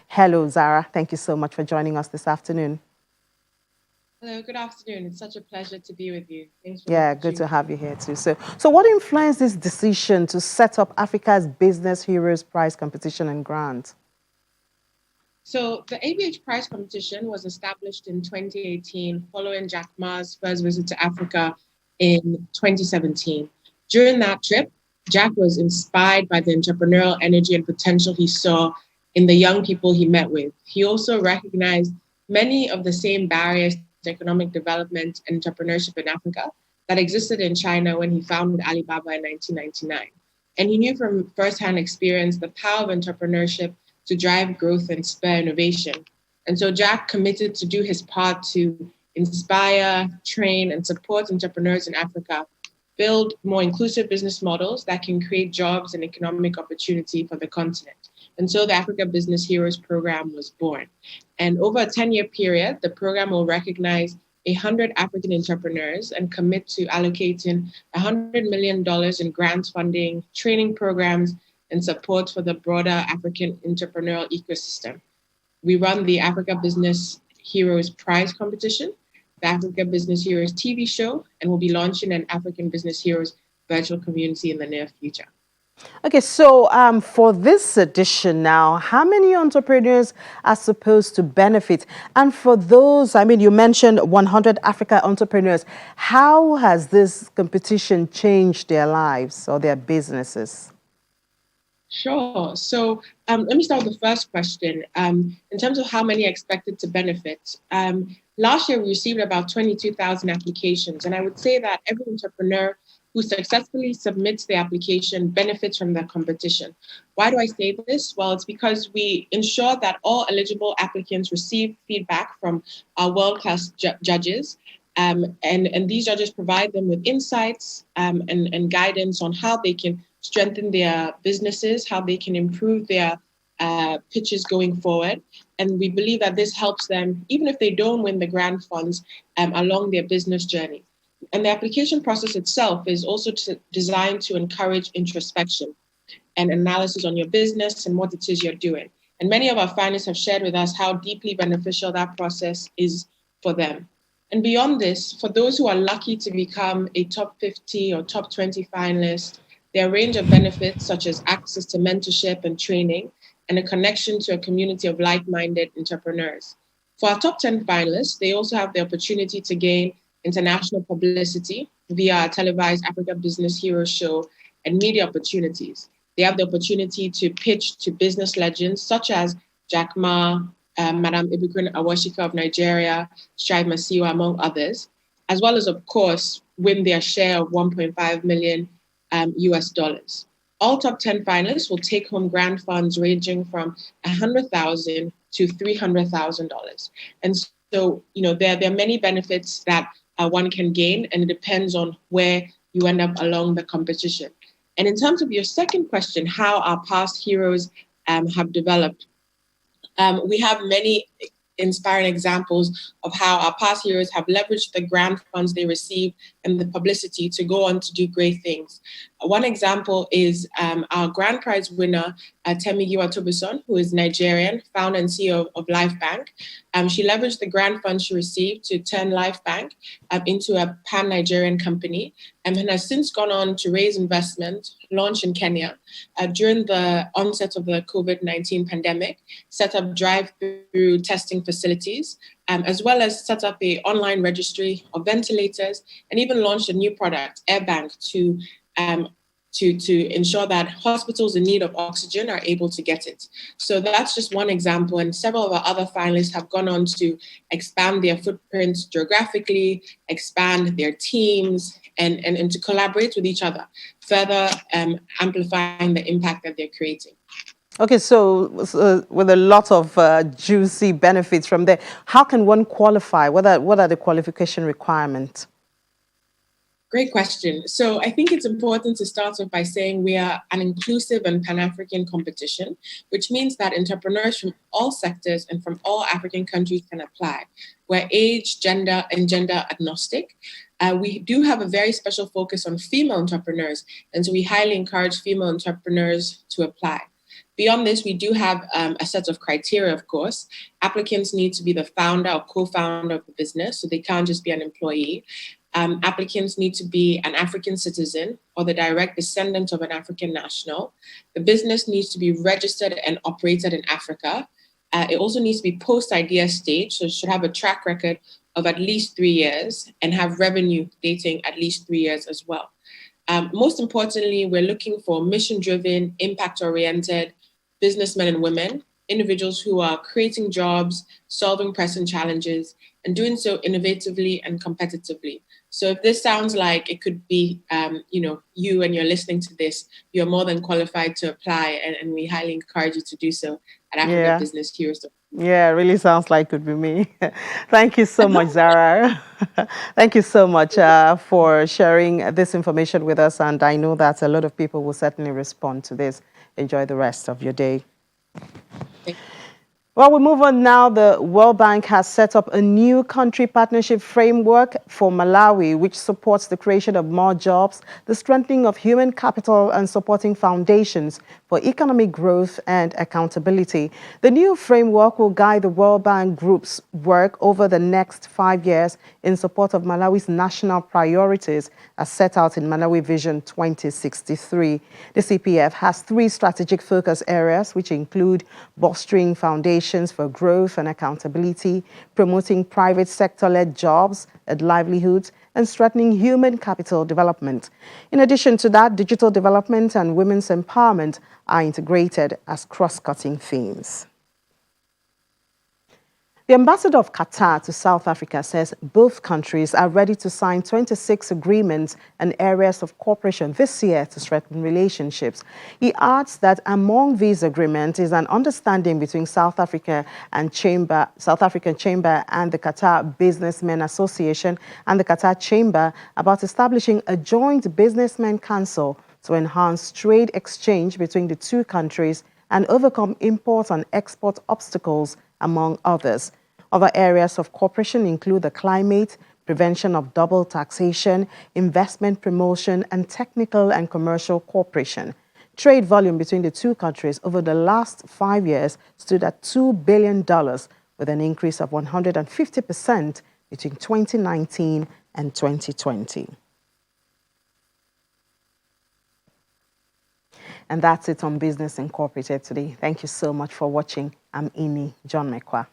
Hello, Zara. Thank you so much for joining us this afternoon. Hello, good afternoon. It's such a pleasure to be with you. Thanks for the Yeah, good to have opportunity. you here too. So what influenced this decision to set up Africa's Business Heroes Prize competition and grant? So, the ABH Prize competition was established in 2018 following Jack Ma's first visit to Africa in 2017. During that trip, Jack was inspired by the entrepreneurial energy and potential he saw in the young people he met with. He also recognized many of the same barriers to economic development and entrepreneurship in Africa that existed in China when he founded Alibaba in 1999. And he knew from firsthand experience the power of entrepreneurship to drive growth and spur innovation. And so Jack committed to do his part to inspire, train, and support entrepreneurs in Africa, build more inclusive business models that can create jobs and economic opportunity for the continent. And so the Africa Business Heroes program was born. And over a 10-year period, the program will recognize 100 African entrepreneurs and commit to allocating $100 million in grant funding, training programs, and support for the broader African entrepreneurial ecosystem. We run the Africa Business Heroes Prize competition, the Africa Business Heroes TV show, and we'll be launching an African Business Heroes virtual community in the near future. Okay, so for this edition now, how many entrepreneurs are supposed to benefit? And for those, I mean, you mentioned 100 Africa entrepreneurs. How has this competition changed their lives or their businesses? Sure. So let me start with the first question. In terms of how many are expected to benefit, last year we received about 22,000 applications. And I would say that every entrepreneur who successfully submits the application benefits from the competition. Why do I say this? Well, it's because we ensure that all eligible applicants receive feedback from our world-class judges. And these judges provide them with insights and guidance on how they can strengthen their businesses, how they can improve their pitches going forward. And we believe that this helps them, even if they don't win the grant funds, along their business journey. And the application process itself is also designed to encourage introspection and analysis on your business and what it is you're doing. And many of our finalists have shared with us how deeply beneficial that process is for them. And beyond this, for those who are lucky to become a top 50 or top 20 finalist, there are a range of benefits such as access to mentorship and training and a connection to a community of like-minded entrepreneurs. For our top 10 finalists, they also have the opportunity to gain international publicity via our televised Africa Business Hero show and media opportunities. They have the opportunity to pitch to business legends such as Jack Ma, Madam Ibukun Awashika of Nigeria, Strive Masiwa, among others, as well as, of course, win their share of 1.5 million US dollars. All top 10 finalists will take home grant funds ranging from 100,000 to $300,000. And so, there are many benefits that one can gain, and it depends on where you end up along the competition. And in terms of your second question, how our past heroes have developed, we have many inspiring examples of how our past heroes have leveraged the grant funds they received and the publicity to go on to do great things. One example is our grand prize winner, Temigiwa Tobuson, who is Nigerian, founder and CEO of LifeBank. She leveraged the grant funds she received to turn LifeBank into a pan-Nigerian company and has since gone on to raise investment, launch in Kenya during the onset of the COVID-19 pandemic, set up drive-through testing facilities, as well as set up a online registry of ventilators, and even launched a new product, AirBank, um, to ensure that hospitals in need of oxygen are able to get it. So that's just one example, and several of our other finalists have gone on to expand their footprints geographically, expand their teams, and to collaborate with each other, further amplifying the impact that they're creating. Okay, so with a lot of juicy benefits from there, how can one qualify? What are the qualification requirements? Great question. So I think it's important to start off by saying we are an inclusive and Pan-African competition, which means that entrepreneurs from all sectors and from all African countries can apply. We're age, gender, and gender agnostic. We do have a very special focus on female entrepreneurs, and so we highly encourage female entrepreneurs to apply. Beyond this, we do have a set of criteria, of course. Applicants need to be the founder or co-founder of the business, so they can't just be an employee. Applicants need to be an African citizen or the direct descendant of an African national. The business needs to be registered and operated in Africa. It also needs to be post-idea stage, so it should have a track record of at least 3 years and have revenue dating at least 3 years as well. Most importantly, we're looking for mission-driven, impact-oriented businessmen and women, individuals who are creating jobs, solving pressing challenges, and doing so innovatively and competitively. So if this sounds like it could be, you and you're listening to this, you're more than qualified to apply, and we highly encourage you to do so at Africa Yeah. Business Heroes. Yeah, it really sounds like it could be me. Thank you so much, Zara. Thank you so much for sharing this information with us. And I know that a lot of people will certainly respond to this. Enjoy the rest of your day. Well, we move on now. The World Bank has set up a new country partnership framework for Malawi, which supports the creation of more jobs, the strengthening of human capital, and supporting foundations for economic growth and accountability. The new framework will guide the World Bank Group's work over the next 5 years in support of Malawi's national priorities as set out in Malawi Vision 2063. The CPF has 3 strategic focus areas, which include bolstering foundations for growth and accountability, promoting private sector-led jobs and livelihoods, and strengthening human capital development. In addition to that, digital development and women's empowerment are integrated as cross-cutting themes. The ambassador of Qatar to South Africa says both countries are ready to sign 26 agreements and areas of cooperation this year to strengthen relationships. He adds that among these agreements is an understanding between South African Chamber and the Qatar Businessmen Association and the Qatar Chamber about establishing a joint businessmen council to enhance trade exchange between the two countries and overcome import and export obstacles, among others. Other areas of cooperation include the climate, prevention of double taxation, investment promotion, and technical and commercial cooperation. Trade volume between the two countries over the last 5 years stood at $2 billion, with an increase of 150% between 2019 and 2020. And that's it on Business Incorporated today. Thank you so much for watching. I'm Ini John Mekwa.